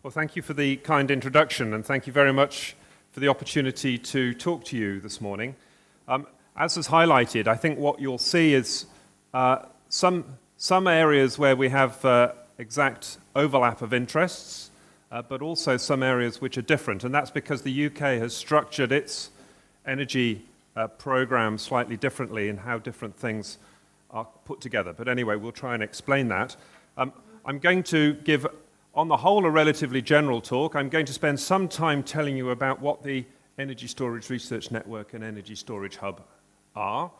Well, thank you for the kind introduction, and thank you very much for the opportunity to talk to you this morning. As was highlighted, I think what you'll see is some areas where we have exact overlap of interests, but also some areas which are different, and that's because the UK has structured its energy program slightly differently in how different things are put together. But anyway, we'll try and explain that. I'm going to give, on the whole, a relatively general talk. I'm going to spend some time telling you about what the Energy Storage Research Network and Energy Storage Hub are.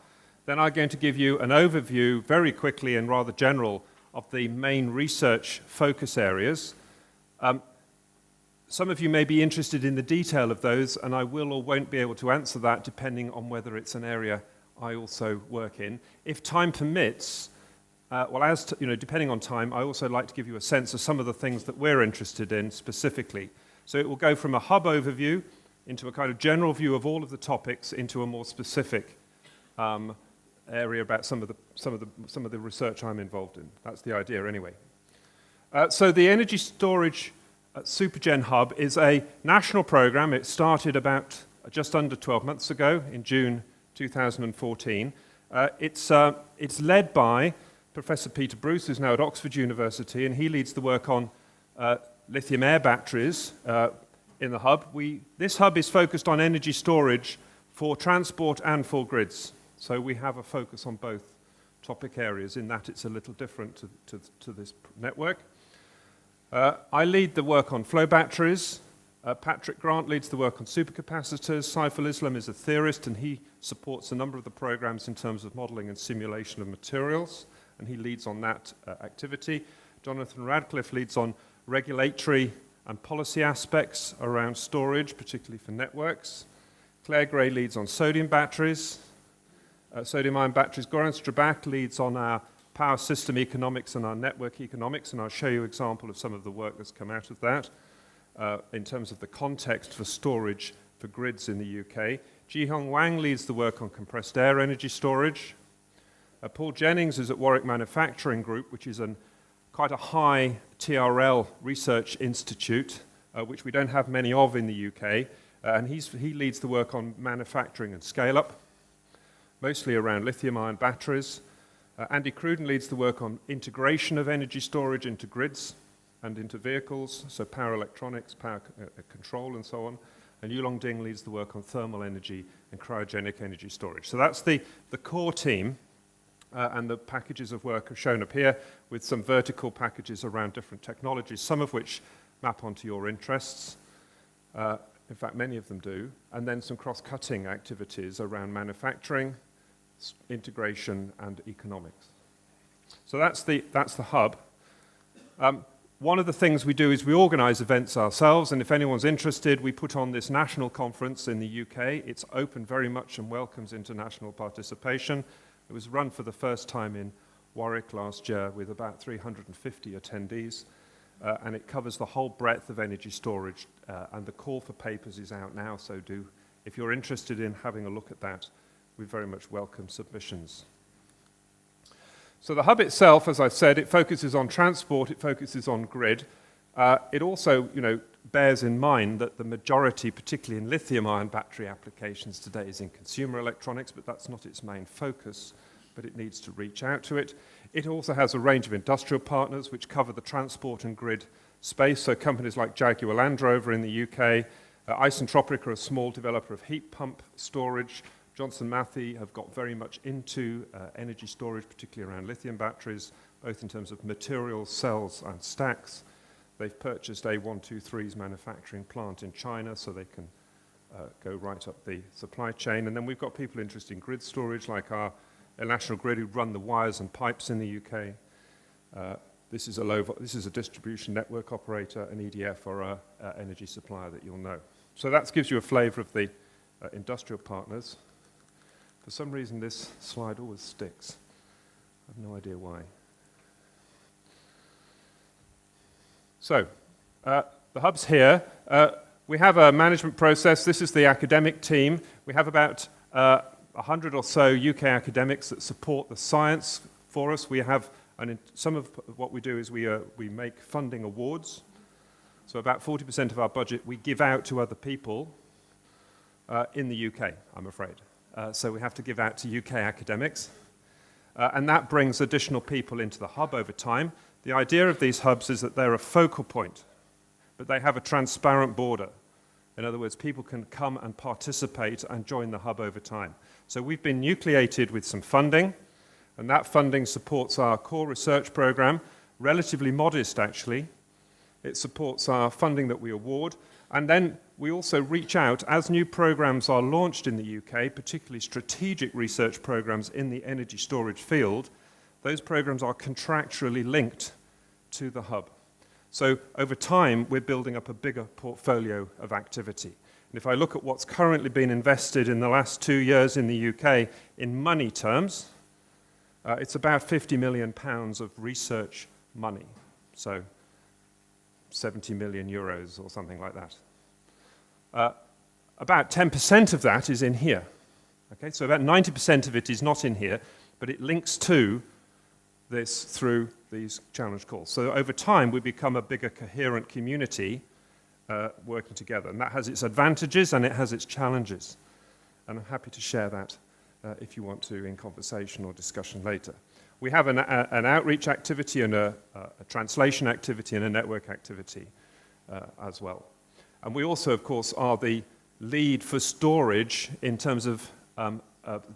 Then I'm going to give you an overview, very quickly and rather general, of the main research focus areas. Some of you may be interested in the detail of those, and I will or won't be able to answer that depending on whether it's an area I also work in. If time permits, depending on time, I also like to give you a sense of some of the things that we're interested in specifically. So it will go from a hub overview into a kind of general view of all of the topics into a more specific area about some of the research I'm involved in. That's the idea anyway. So the Energy Storage Supergen Hub is a national program. It started about just under 12 months ago in June 2014. It's led by Professor Peter Bruce, who's now at Oxford University, and he leads the work on lithium-air batteries in the hub. This hub is focused on energy storage for transport and for grids. So we have a focus on both topic areas in that it's a little different to this network. I lead the work on flow batteries. Patrick Grant leads the work on supercapacitors. Saiful Islam is a theorist, and he supports a number of the programs in terms of modeling and simulation of materials, and he leads on that activity. Jonathan Radcliffe leads on regulatory and policy aspects around storage, particularly for networks. Claire Gray leads on sodium batteries, sodium-ion batteries. Goran Strabak leads on our power system economics and our network economics, and I'll show you an example of some of the work that's come out of that in terms of the context for storage for grids in the UK. Ji-Hong Wang leads the work on compressed air energy storage. Paul Jennings is at Warwick Manufacturing Group, which is quite a high TRL research institute, which we don't have many of in the UK, and he leads the work on manufacturing and scale-up, mostly around lithium-ion batteries. Andy Cruden leads the work on integration of energy storage into grids and into vehicles, so power electronics, power control, and so on. And Yulong Ding leads the work on thermal energy and cryogenic energy storage. So that's the core team. And the packages of work are shown up here with some vertical packages around different technologies, some of which map onto your interests. In fact, many of them do. And then some cross-cutting activities around manufacturing, integration, and economics. So that's the hub. One of the things we do is we organize events ourselves, and if anyone's interested, we put on this national conference in the UK. It's open very much and welcomes international participation. It was run for the first time in Warwick last year with about 350 attendees, and it covers the whole breadth of energy storage, and the call for papers is out now, so if you're interested in having a look at that, we very much welcome submissions. So the hub itself, as I've said, it focuses on transport, it focuses on grid. It also, bears in mind that the majority, particularly in lithium-ion battery applications today, is in consumer electronics, but that's not its main focus, but it needs to reach out to it. It also has a range of industrial partners which cover the transport and grid space, so companies like Jaguar Land Rover in the UK, Isentropic are a small developer of heat pump storage. Johnson Matthey have got very much into energy storage, particularly around lithium batteries, both in terms of materials, cells, and stacks. They've purchased a 123's manufacturing plant in China, so they can go right up the supply chain. And then we've got people interested in grid storage, like our National Grid, who run the wires and pipes in the UK. This is a distribution network operator, an EDF, or an energy supplier that you'll know. So that gives you a flavor of the industrial partners. For some reason, this slide always sticks. I have no idea why. So, the hub's here. We have a management process. This is the academic team. We have about 100 or so UK academics that support the science for us. We have, and some of what we do is we make funding awards So about 40% of our budget we give out to other people in the UK, I'm afraid. So we have to give out to UK academics. And that brings additional people into the hub over time. The idea of these hubs is that they're a focal point, but they have a transparent border. In other words, people can come and participate and join the hub over time. So we've been nucleated with some funding, and that funding supports our core research program, relatively modest actually. It supports our funding that we award, and then we also reach out as new programs are launched in the UK, particularly strategic research programs in the energy storage field. Those programs are contractually linked to the hub. So over time, we're building up a bigger portfolio of activity. And if I look at what's currently been invested in the last 2 years in the UK in money terms, it's about £50 million of research money. So 70 million euros or something like that. About 10% of that is in here. Okay, so about 90% of it is not in here, but it links to this through these challenge calls. So over time, we become a bigger coherent community working together. And that has its advantages and it has its challenges. And I'm happy to share that if you want to in conversation or discussion later. We have an outreach activity and a translation activity and a network activity as well. And we also, of course, are the lead for storage in terms of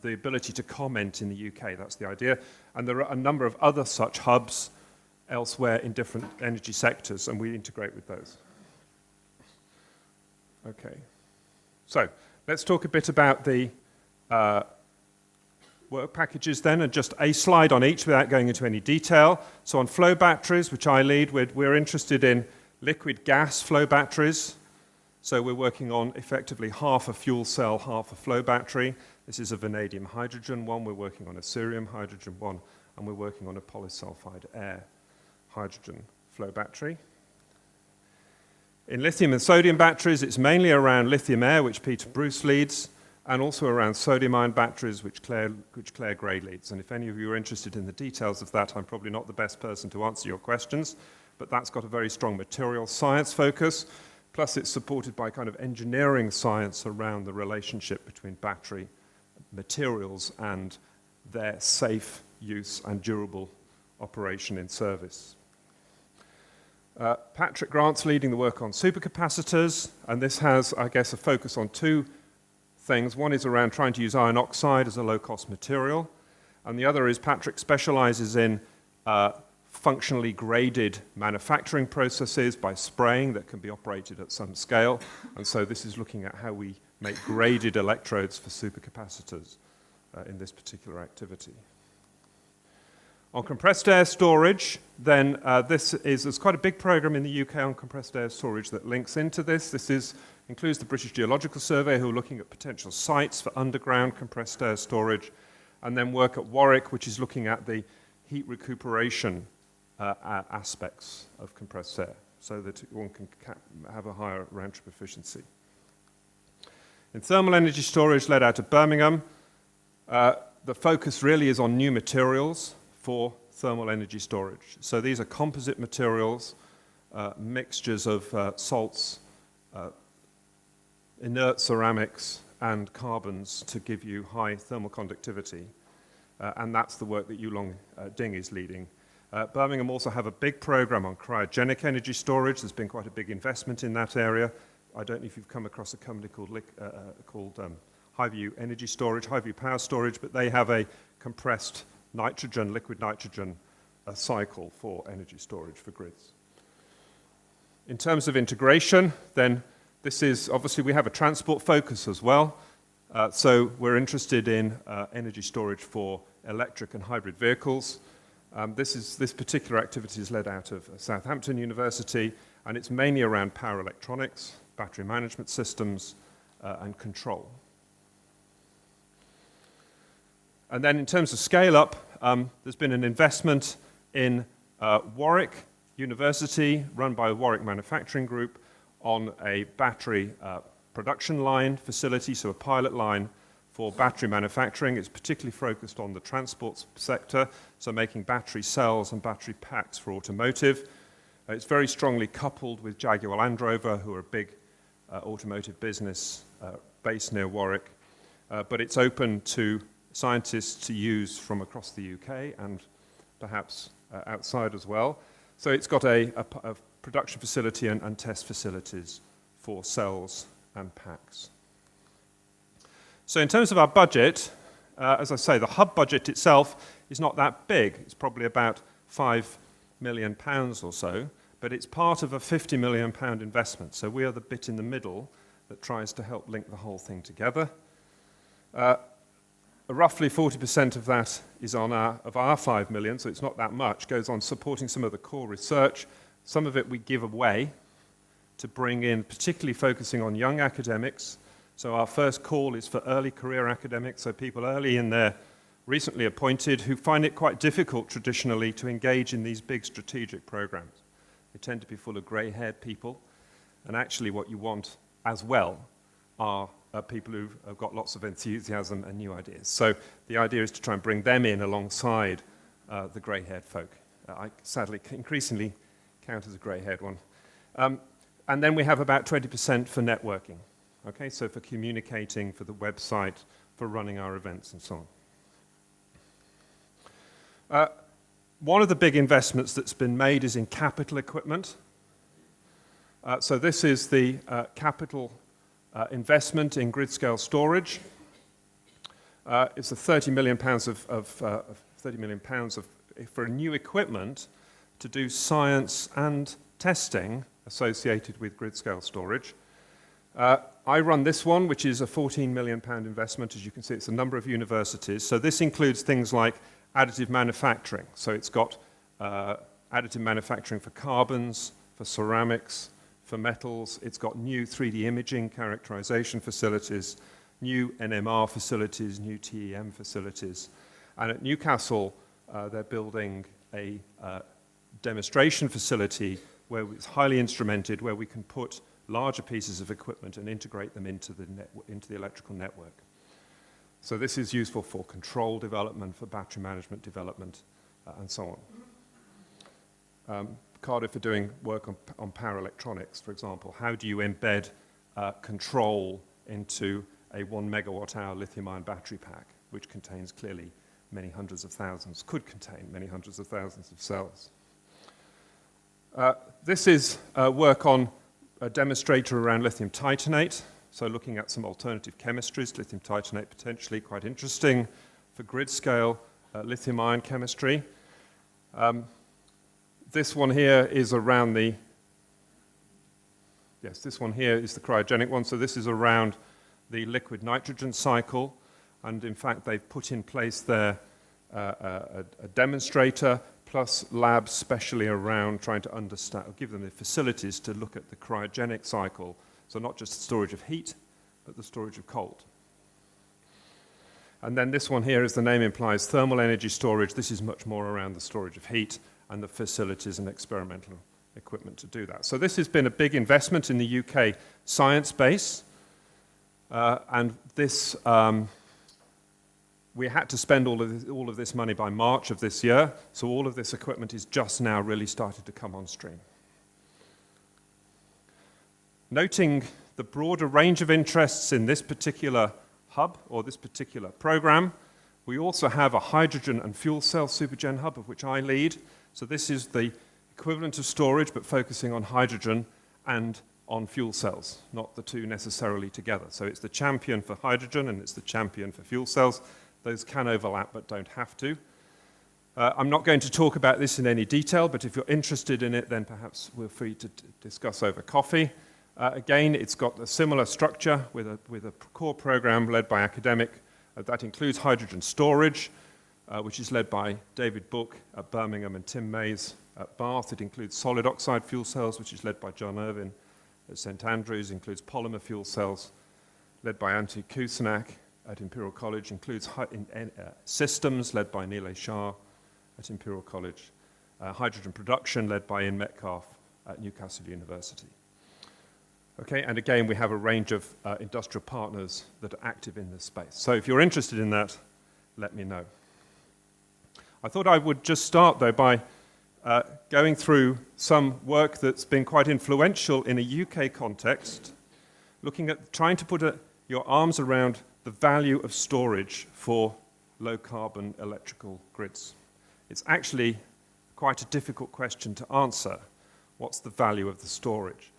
the ability to comment in the UK. That's the idea. And there are a number of other such hubs elsewhere in different energy sectors, and we integrate with those. Okay. So let's talk a bit about the work packages then, and just a slide on each without going into any detail. So on flow batteries, which I lead, we're interested in liquid gas flow batteries. So we're working on effectively half a fuel cell, half a flow battery. This is a vanadium hydrogen one. We're working on a cerium hydrogen one, and we're working on a polysulfide air hydrogen flow battery. In lithium and sodium batteries, it's mainly around lithium air, which Peter Bruce leads, and also around sodium-ion batteries, which Claire Gray leads. And if any of you are interested in the details of that, I'm probably not the best person to answer your questions, but that's got a very strong material science focus. Plus, it's supported by kind of engineering science around the relationship between battery materials and their safe use and durable operation in service. Patrick Grant's leading the work on supercapacitors, and this has, I guess, a focus on two things. One is around trying to use iron oxide as a low-cost material, and the other is Patrick specializes in functionally graded manufacturing processes by spraying that can be operated at some scale. And so this is looking at how we make graded electrodes for supercapacitors in this particular activity. On compressed air storage, then there's quite a big program in the UK on compressed air storage that links into this. This includes the British Geological Survey, who are looking at potential sites for underground compressed air storage, and then work at Warwick, which is looking at the heat recuperation aspects of compressed air, so that one can have a higher round trip efficiency. In thermal energy storage led out of Birmingham, the focus really is on new materials for thermal energy storage. So these are composite materials, mixtures of salts, inert ceramics, and carbons to give you high thermal conductivity. And that's the work that Yulong Ding is leading. Birmingham also have a big program on cryogenic energy storage. There's been quite a big investment in that area. I don't know if you've come across a company called Highview Energy Storage, Highview Power Storage, but they have a compressed nitrogen, liquid nitrogen cycle for energy storage for grids. In terms of integration, then this is, obviously we have a transport focus as well. So we're interested in energy storage for electric and hybrid vehicles. This particular activity is led out of Southampton University, and it's mainly around power electronics, battery management systems, and control. And then in terms of scale-up, there's been an investment in Warwick University, run by the Warwick Manufacturing Group, on a battery production line facility, so a pilot line for battery manufacturing. It's particularly focused on the transport sector, so making battery cells and battery packs for automotive. It's very strongly coupled with Jaguar Land Rover, who are a big automotive business based near Warwick. But it's open to scientists to use from across the UK and perhaps outside as well. So it's got a production facility and test facilities for cells and packs. So in terms of our budget, as I say, the hub budget itself is not that big. It's probably about £5 million or so, but it's part of a £50 million investment. So we are the bit in the middle that tries to help link the whole thing together. Roughly 40% of that is of our 5 million, so it's not that much, goes on supporting some of the core research. Some of it we give away to bring in, particularly focusing on young academics. So our first call is for early career academics, so people early in their recently appointed who find it quite difficult traditionally to engage in these big strategic programs. They tend to be full of grey-haired people, and actually what you want as well are people who have got lots of enthusiasm and new ideas. So the idea is to try and bring them in alongside the grey-haired folk. I sadly increasingly count as a grey-haired one. And then we have about 20% for networking, okay? So for communicating, for the website, for running our events and so on. One of the big investments that's been made is in capital equipment. So this is the capital investment in grid-scale storage. It's a £30 million for new equipment to do science and testing associated with grid-scale storage. I run this one, which is a £14 million investment. As you can see, it's a number of universities. So this includes things like additive manufacturing. So it's got additive manufacturing for carbons, for ceramics, for metals. It's got new 3D imaging characterization facilities, new NMR facilities, new TEM facilities. And at Newcastle, they're building a demonstration facility where it's highly instrumented, where we can put larger pieces of equipment and integrate them into the electrical network. So this is useful for control development, for battery management development, and so on. Cardiff are doing work on power electronics, for example. How do you embed control into a 1 megawatt hour lithium-ion battery pack, which contains clearly many hundreds of thousands, could contain many hundreds of thousands of cells. This is work on a demonstrator around lithium titanate, so looking at some alternative chemistries, lithium titanate potentially quite interesting for grid-scale lithium-ion chemistry. This one here is around this one here is the cryogenic one, so this is around the liquid nitrogen cycle, and in fact they've put in place there a demonstrator plus labs specially around trying to understand, or give them the facilities to look at the cryogenic cycle, so not just the storage of heat, but the storage of cold. And then this one here, as the name implies, thermal energy storage. This is much more around the storage of heat and the facilities and experimental equipment to do that. So this has been a big investment in the UK science base, and this we had to spend all of this money by March of this year, so all of this equipment is just now really started to come on stream. Noting the broader range of interests in this particular hub or this particular program, we also have a hydrogen and fuel cell supergen hub, of which I lead. So this is the equivalent of storage, but focusing on hydrogen and on fuel cells, not the two necessarily together. So it's the champion for hydrogen and it's the champion for fuel cells. Those can overlap, but don't have to. I'm not going to talk about this in any detail, but if you're interested in it, then perhaps we're free to discuss over coffee. Again, it's got a similar structure with a core program led by academic. That includes hydrogen storage, which is led by David Book at Birmingham and Tim Mays at Bath. It includes solid oxide fuel cells, which is led by John Irvin at St Andrews. It includes polymer fuel cells, led by Antti Kuusnack at Imperial College. It includes systems, led by Neelay Shah at Imperial College. Hydrogen production, led by Ian Metcalf at Newcastle University. Okay, and again, we have a range of industrial partners that are active in this space. So if you're interested in that, let me know. I thought I would just start, though, by going through some work that's been quite influential in a UK context, looking at trying to put your arms around the value of storage for low-carbon electrical grids. It's actually quite a difficult question to answer. What's the value of the storage?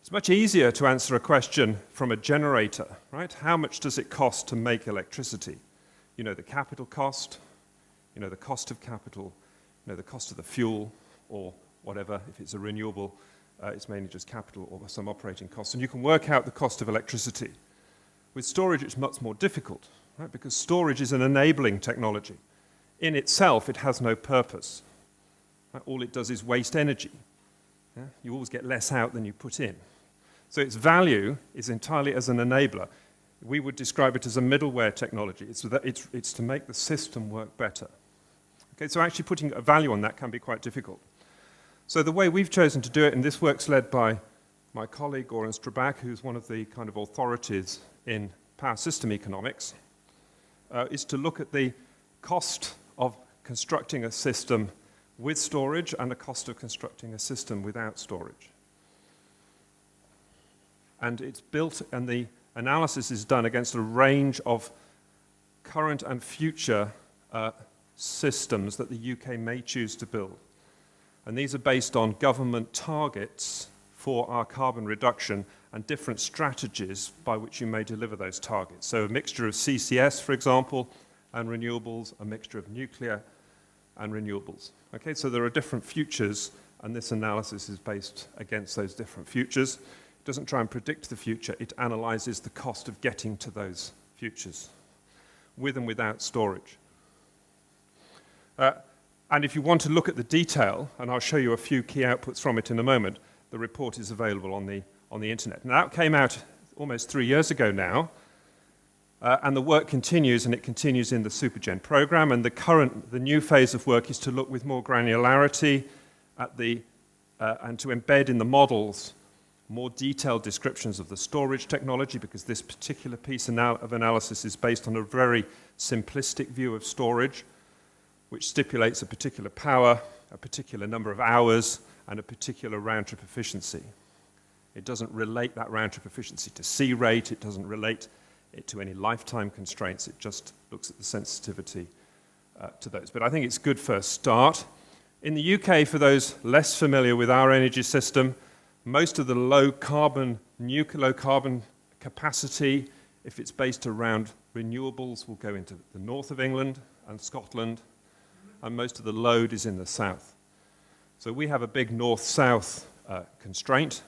It's much easier to answer a question from a generator, right? How much does it cost to make electricity? You know the capital cost, you know the cost of capital, you know the cost of the fuel, or whatever. If it's a renewable, it's mainly just capital or some operating costs. And you can work out the cost of electricity. With storage, it's much more difficult, right? Because storage is an enabling technology. In itself, it has no purpose. Right? All it does is waste energy. Yeah? You always get less out than you put in. So its value is entirely as an enabler. We would describe it as a middleware technology. It's to make the system work better. Okay, so actually putting a value on that can be quite difficult. So the way we've chosen to do it, and this work's led by my colleague, Goran Strabak, who's one of the kind of authorities in power system economics, is to look at the cost of constructing a system with storage and the cost of constructing a system without storage. And it's built, and the analysis is done against a range of current and future systems that the UK may choose to build. And these are based on government targets for our carbon reduction and different strategies by which you may deliver those targets. So a mixture of CCS, for example, and renewables, a mixture of nuclear and renewables. Okay, so there are different futures, and this analysis is based against those different futures. It doesn't try and predict the future, it analyzes the cost of getting to those futures, with and without storage. And if you want to look at the detail, and I'll show you a few key outputs from it in a moment, the report is available on the internet. Now, that came out almost 3 years ago now, and the work continues, and it continues in the Supergen program, and the new phase of work is to look with more granularity at and to embed in the models more detailed descriptions of the storage technology, because this particular piece of analysis is based on a very simplistic view of storage, which stipulates a particular power, a particular number of hours, and a particular round-trip efficiency. It doesn't relate that round-trip efficiency to C rate, it doesn't relate it to any lifetime constraints, it just looks at the sensitivity to those. But I think it's a good first start. In the UK, for those less familiar with our energy system, most of the low-carbon capacity, if it's based around renewables, will go into the north of England and Scotland, and most of the load is in the south. So we have a big north-south constraint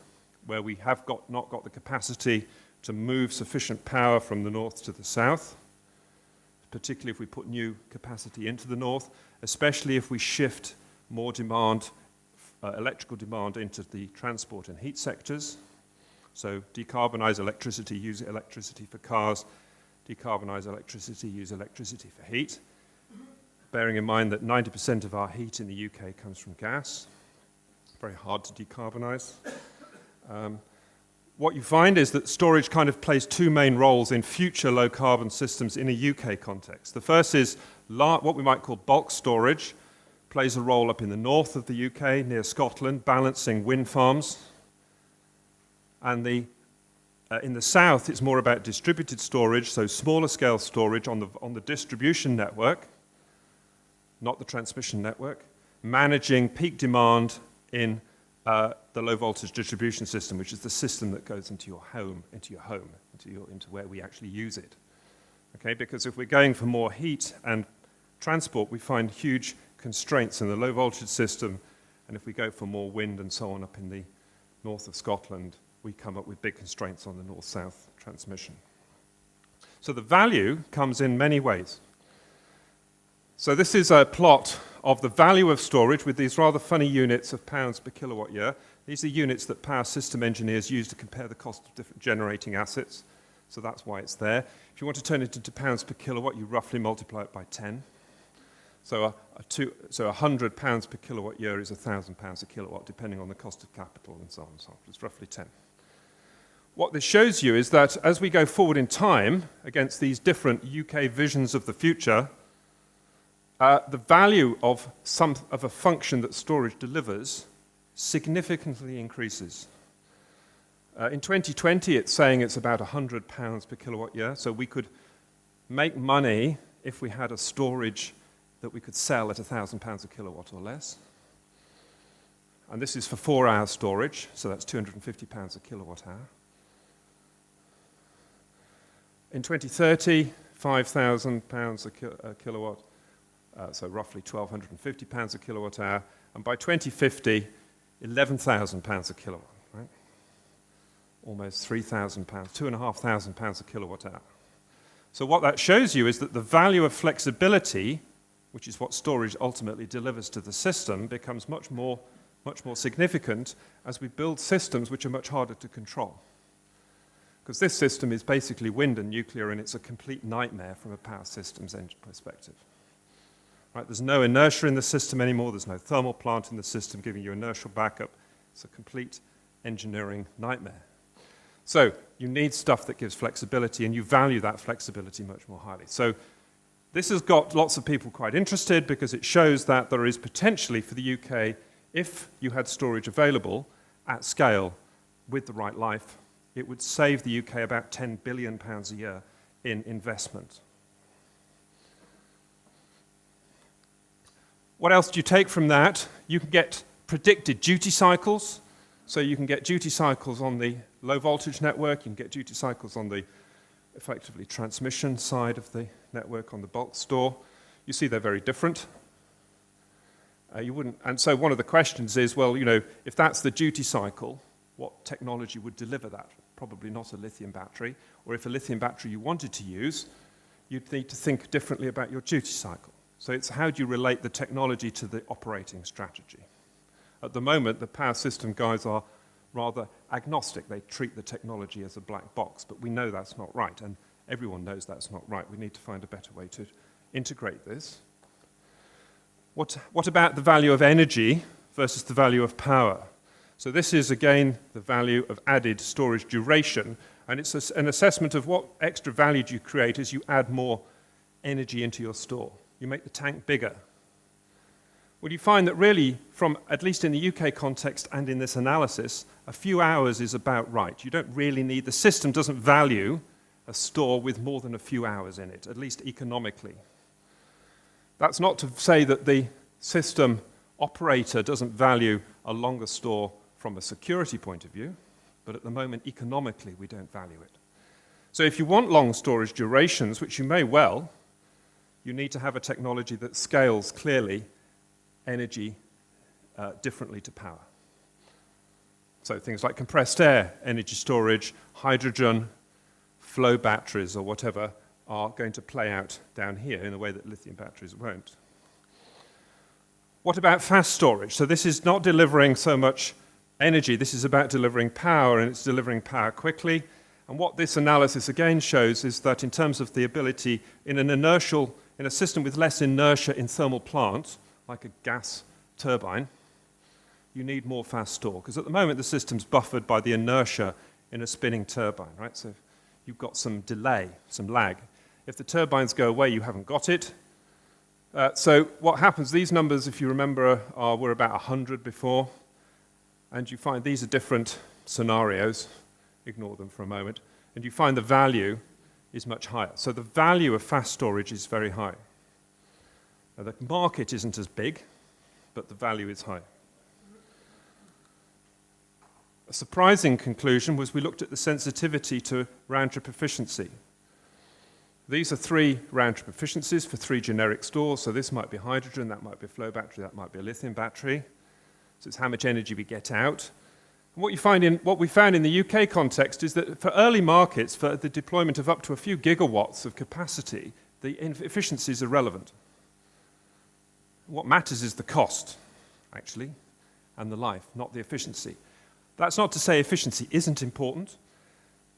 where we have not got the capacity to move sufficient power from the north to the south, particularly if we put new capacity into the north, especially if we shift more demand, electrical demand, into the transport and heat sectors. So decarbonize electricity, use electricity for cars, decarbonize electricity, use electricity for heat. Bearing in mind that 90% of our heat in the UK comes from gas. Very hard to decarbonize. What you find is that storage kind of plays two main roles in future low-carbon systems in a UK context. The first is what we might call bulk storage, plays a role up in the north of the UK, near Scotland, balancing wind farms. And in the south, it's more about distributed storage, so smaller scale storage on the distribution network, not the transmission network, managing peak demand in the low voltage distribution system, which is the system that goes into your home, into where we actually use it. Okay, because if we're going for more heat and transport, we find huge constraints in the low voltage system, and if we go for more wind and so on up in the north of Scotland, we come up with big constraints on the north-south transmission. So the value comes in many ways. So this is a plot of the value of storage with these rather funny units of pounds per kilowatt year. These are units that power system engineers use to compare the cost of different generating assets. So that's why it's there. If you want to turn it into pounds per kilowatt, you roughly multiply it by 10. So 100 pounds per kilowatt year is 1,000 pounds a kilowatt, depending on the cost of capital and so on and so on. It's roughly 10. What this shows you is that as we go forward in time against these different UK visions of the future, the value of a function that storage delivers significantly increases. In 2020, it's saying it's about £100 per kilowatt year, so we could make money if we had a storage that we could sell at £1,000 a kilowatt or less. And this is for 4-hour storage, so that's £250 a kilowatt hour. In 2030, £5,000 a kilowatt, so roughly £1,250 a kilowatt hour. And by 2050, £11,000 a kilowatt, right? Almost £3,000, £2,500 a kilowatt hour. So what that shows you is that the value of flexibility, which is what storage ultimately delivers to the system, becomes much more significant as we build systems which are much harder to control. Because this system is basically wind and nuclear, and it's a complete nightmare from a power systems engine perspective. Right, there's no inertia in the system anymore. There's no thermal plant in the system giving you inertial backup. It's a complete engineering nightmare. So you need stuff that gives flexibility, and you value that flexibility much more highly. So this has got lots of people quite interested because it shows that there is potentially for the UK, if you had storage available at scale with the right life, it would save the UK about £10 billion a year in investment. What else do you take from that? You can get predicted duty cycles. So you can get duty cycles on the low voltage network, you can get duty cycles on the effectively transmission side of the network on the bulk store. You see they're very different. And so one of the questions is, well, you know, if that's the duty cycle, what technology would deliver that? Probably not a lithium battery. Or if a lithium battery you wanted to use, you'd need to think differently about your duty cycle. So it's how do you relate the technology to the operating strategy? At the moment, the power system guys are rather agnostic. They treat the technology as a black box, but we know that's not right, and everyone knows that's not right. We need to find a better way to integrate this. What about the value of energy versus the value of power? So this is, again, the value of added storage duration, and it's an assessment of what extra value do you create as you add more energy into your store. You make the tank bigger. Well, you find that really, from at least in the UK context and in this analysis, a few hours is about right. You don't really need, the system doesn't value a store with more than a few hours in it, at least economically. That's not to say that the system operator doesn't value a longer store from a security point of view, but at the moment, economically, we don't value it. So if you want long storage durations, which you may well, you need to have a technology that scales clearly energy differently to power. So things like compressed air, energy storage, hydrogen, flow batteries or whatever are going to play out down here in a way that lithium batteries won't. What about fast storage? So this is not delivering so much energy, this is about delivering power, and it's delivering power quickly. And what this analysis again shows is that in terms of the ability in a system with less inertia in thermal plants, like a gas turbine, you need more fast store. Because at the moment, the system's buffered by the inertia in a spinning turbine, right? So you've got some delay, some lag. If the turbines go away, you haven't got it. So what happens, these numbers, if you remember, were about 100 before. And you find these are different scenarios. Ignore them for a moment. And you find the value is much higher. So the value of fast storage is very high. Now, the market isn't as big, but the value is high. A surprising conclusion was we looked at the sensitivity to round-trip efficiency. These are 3 round-trip efficiencies for 3 generic stores. So this might be hydrogen, that might be a flow battery, that might be a lithium battery. So it's how much energy we get out. And what we found in the UK context is that for early markets, for the deployment of up to a few gigawatts of capacity, the efficiencies are relevant. What matters is the cost, actually, and the life, not the efficiency. That's not to say efficiency isn't important,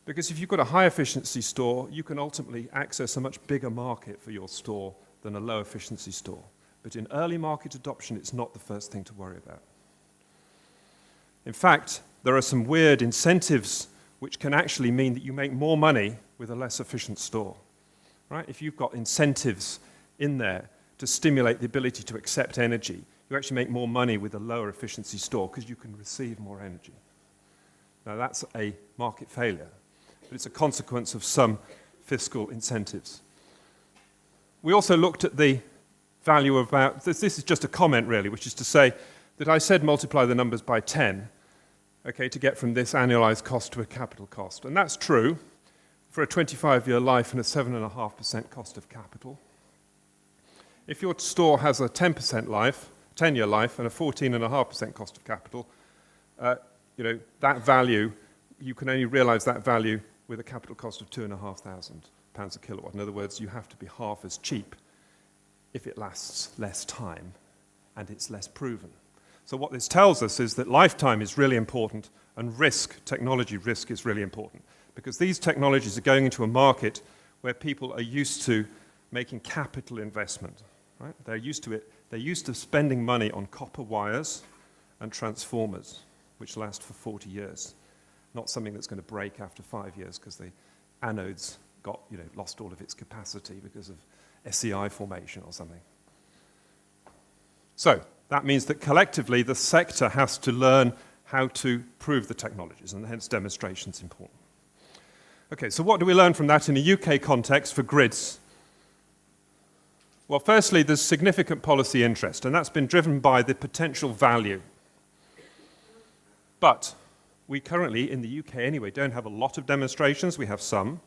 because if you've got a high-efficiency store, you can ultimately access a much bigger market for your store than a low-efficiency store. But in early market adoption, it's not the first thing to worry about. In fact, there are some weird incentives which can actually mean that you make more money with a less efficient store. Right? If you've got incentives in there to stimulate the ability to accept energy. You actually make more money with a lower efficiency store because you can receive more energy. Now that's a market failure, but it's a consequence of some fiscal incentives. We also looked at the value of about, this is just a comment really, which is to say that I said multiply the numbers by 10, okay, to get from this annualized cost to a capital cost. And that's true for a 25-year life and a 7.5% cost of capital. If your store has a 10% life, 10-year life, and a 14.5% cost of capital, that value, you can only realize that value with a capital cost of £2,500 a kilowatt. In other words, you have to be half as cheap if it lasts less time and it's less proven. So what this tells us is that lifetime is really important and risk, technology risk, is really important because these technologies are going into a market where people are used to making capital investment. Right? They're used to it. They're used to spending money on copper wires and transformers, which last for 40 years. Not something that's going to break after 5 years because the anodes lost all of its capacity because of SEI formation or something. So that means that collectively the sector has to learn how to prove the technologies, and hence demonstration is important. Okay, so what do we learn from that in a UK context for grids? Well, firstly, there's significant policy interest, and that's been driven by the potential value. But we currently, in the UK anyway, don't have a lot of demonstrations. We have some.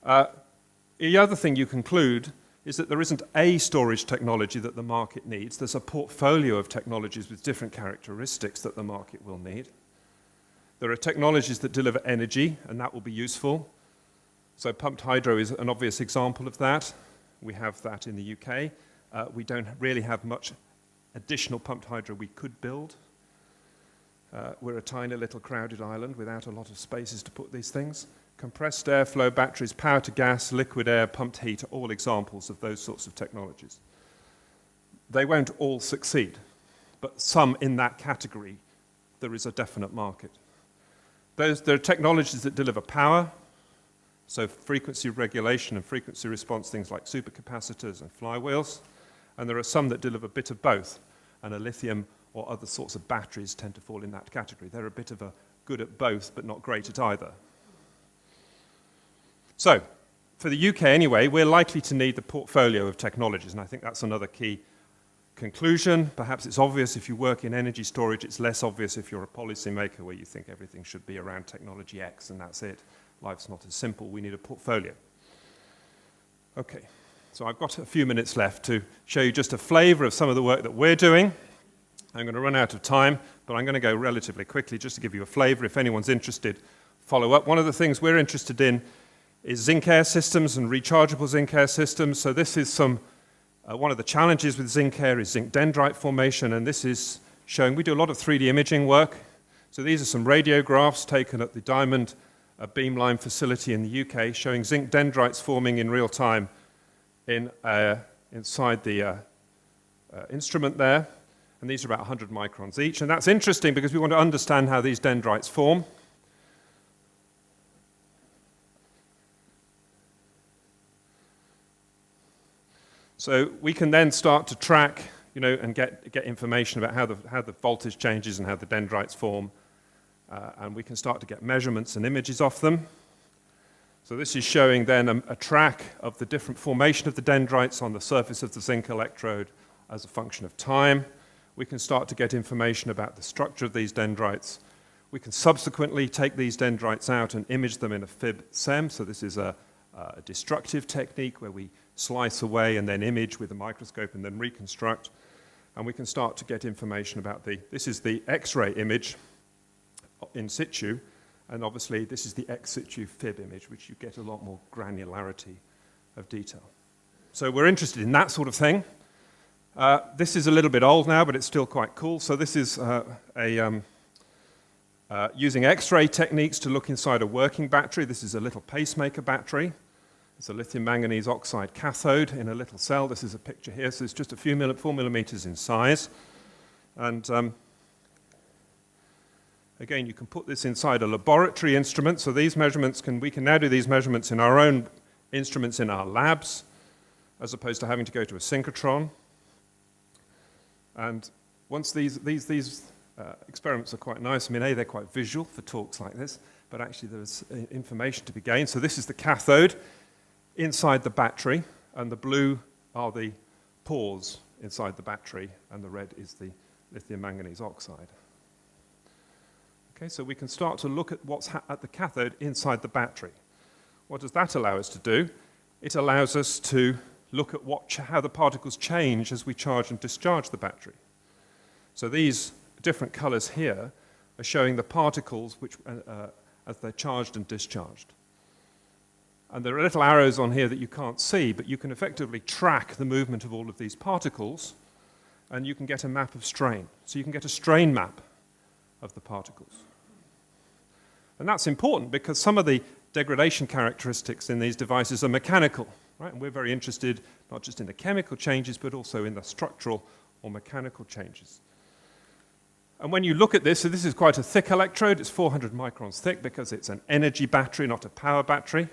The other thing you conclude is that there isn't a storage technology that the market needs. There's a portfolio of technologies with different characteristics that the market will need. There are technologies that deliver energy, and that will be useful. So pumped hydro is an obvious example of that. We have that in the UK. We don't really have much additional pumped hydro we could build. We're a tiny little crowded island without a lot of spaces to put these things. Compressed airflow batteries, power to gas, liquid air, pumped heat are all examples of those sorts of technologies. They won't all succeed, but some in that category, there is a definite market. There are technologies that deliver power, so frequency regulation and frequency response, things like supercapacitors and flywheels, and there are some that deliver a bit of both, and a lithium or other sorts of batteries tend to fall in that category. They're a bit of a good at both, but not great at either. So, for the UK anyway, we're likely to need the portfolio of technologies, and I think that's another key conclusion. Perhaps it's obvious if you work in energy storage, it's less obvious if you're a policymaker where you think everything should be around technology X and that's it. Life's not as simple, we need a portfolio. Okay, so I've got a few minutes left to show you just a flavor of some of the work that we're doing. I'm going to run out of time, but I'm going to go relatively quickly just to give you a flavor. If anyone's interested, follow up. One of the things we're interested in is zinc air systems and rechargeable zinc air systems. So this is one of the challenges with zinc air is zinc dendrite formation, and this is showing, we do a lot of 3D imaging work. So these are some radiographs taken at the Diamond Beamline facility in the UK, showing zinc dendrites forming in real time inside the instrument there. And these are about 100 microns each. And that's interesting because we want to understand how these dendrites form. So we can then start to track, and get information about how the voltage changes and how the dendrites form. And we can start to get measurements and images off them. So this is showing then a track of the different formation of the dendrites on the surface of the zinc electrode as a function of time. We can start to get information about the structure of these dendrites. We can subsequently take these dendrites out and image them in a fib-SEM. So this is a destructive technique where we slice away and then image with a microscope and then reconstruct. And we can start to get information about this is the X-ray image in situ, and obviously this is the ex situ fib image, which you get a lot more granularity of detail. So we're interested in that sort of thing. This is a little bit old now, but it's still quite cool. So this is using X-ray techniques to look inside a working battery. This is a little pacemaker battery. It's a lithium manganese oxide cathode in a little cell. This is a picture here, so it's just 4 millimeters in size. And again, you can put this inside a laboratory instrument. So these measurements we can now do these measurements in our own instruments in our labs. as opposed to having to go to a synchrotron. And once these experiments are quite nice. I mean, they're quite visual for talks like this, but actually there's information to be gained. So this is the cathode inside the battery, and the blue are the pores inside the battery, and the red is the lithium manganese oxide. Okay, so we can start to look at what's at the cathode inside the battery. What does that allow us to do? It allows us to look at how the particles change as we charge and discharge the battery. So these different colors here are showing the particles which, as they're charged and discharged. And there are little arrows on here that you can't see, but you can effectively track the movement of all of these particles, and you can get a map of strain. So you can get a strain map of the particles. And that's important because some of the degradation characteristics in these devices are mechanical, right? And we're very interested not just in the chemical changes, but also in the structural or mechanical changes. And when you look at this, so this is quite a thick electrode. It's 400 microns thick because it's an energy battery, not a power battery.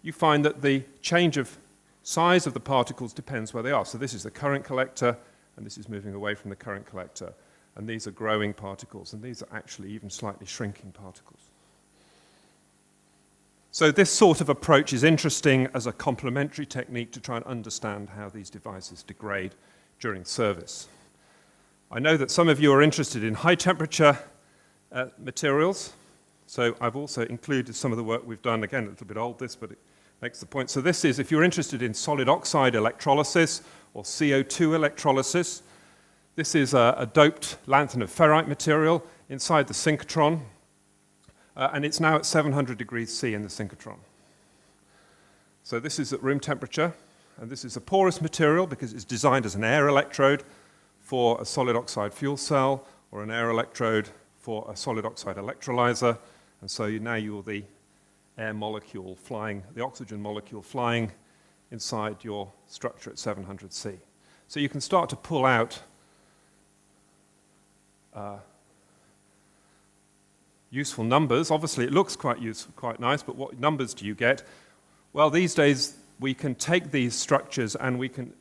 You find that the change of size of the particles depends where they are. So this is the current collector, and this is moving away from the current collector. And these are growing particles, and these are actually even slightly shrinking particles. So this sort of approach is interesting as a complementary technique to try and understand how these devices degrade during service. I know that some of you are interested in high-temperature materials, so I've also included some of the work we've done. Again, a little bit old, this, but it makes the point. So this is, if you're interested in solid oxide electrolysis or CO2 electrolysis, this is a doped lanthanum ferrite material inside the synchrotron, and it's now at 700 degrees C in the synchrotron. So this is at room temperature, and this is a porous material because it's designed as an air electrode for a solid oxide fuel cell, or an air electrode for a solid oxide electrolyzer. And so now you're the air molecule flying, the oxygen molecule flying inside your structure at 700 C. So you can start to pull out useful numbers. Obviously, it looks quite useful, quite nice, but what numbers do you get? Well, these days, we can take these structures and we can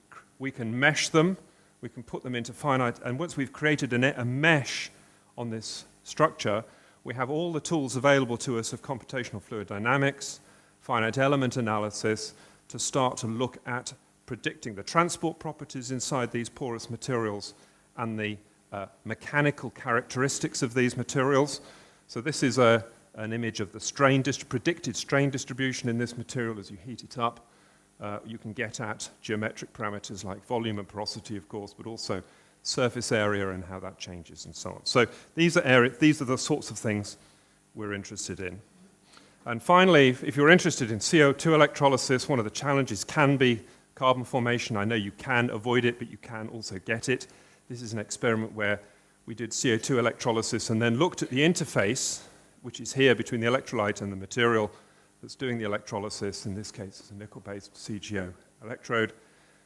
mesh them. We can put them into finite, and once we've created a mesh on this structure, we have all the tools available to us of computational fluid dynamics, finite element analysis, to start to look at predicting the transport properties inside these porous materials and the mechanical characteristics of these materials. So this is an image of the predicted strain distribution in this material as you heat it up. You can get at geometric parameters like volume and porosity, of course, but also surface area and how that changes and so on. So these are the sorts of things we're interested in. And finally, if you're interested in CO2 electrolysis, one of the challenges can be carbon formation. I know you can avoid it, but you can also get it. This is an experiment where we did CO2 electrolysis and then looked at the interface, which is here between the electrolyte and the material that's doing the electrolysis. In this case, it's a nickel-based CGO electrode.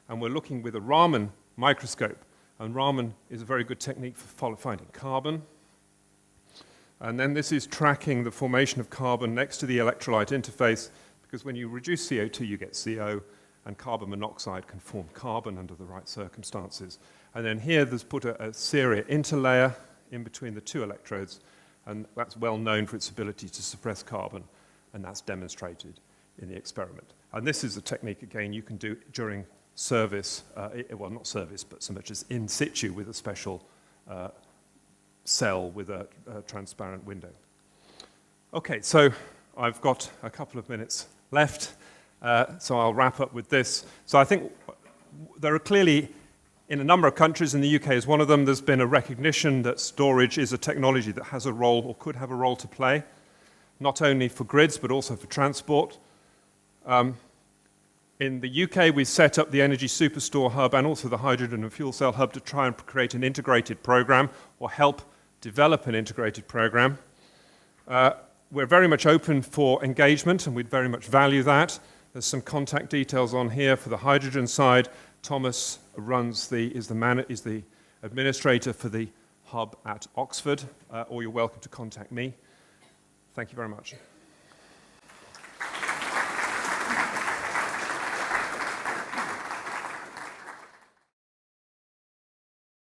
And we're looking with a Raman microscope. And Raman is a very good technique for finding carbon. And then this is tracking the formation of carbon next to the electrolyte interface, because when you reduce CO2, you get CO, and carbon monoxide can form carbon under the right circumstances. And then here, there's put a Ceria interlayer in between the two electrodes, and that's well known for its ability to suppress carbon, and that's demonstrated in the experiment. And this is a technique, again, you can do during service, well, not service, but so much as in situ with a special cell with a transparent window. Okay, so I've got a couple of minutes left, so I'll wrap up with this. So I think there are clearly, in a number of countries, and the UK is one of them, there's been a recognition that storage is a technology that has a role or could have a role to play, not only for grids, but also for transport. In the UK, we set up the Energy Superstore Hub and also the Hydrogen and Fuel Cell Hub to try and create an integrated program or help develop an integrated program. We're very much open for engagement, and we'd very much value that. There's some contact details on here for the hydrogen side. Thomas is the administrator for the hub at Oxford, or you're welcome to contact me. Thank you very much.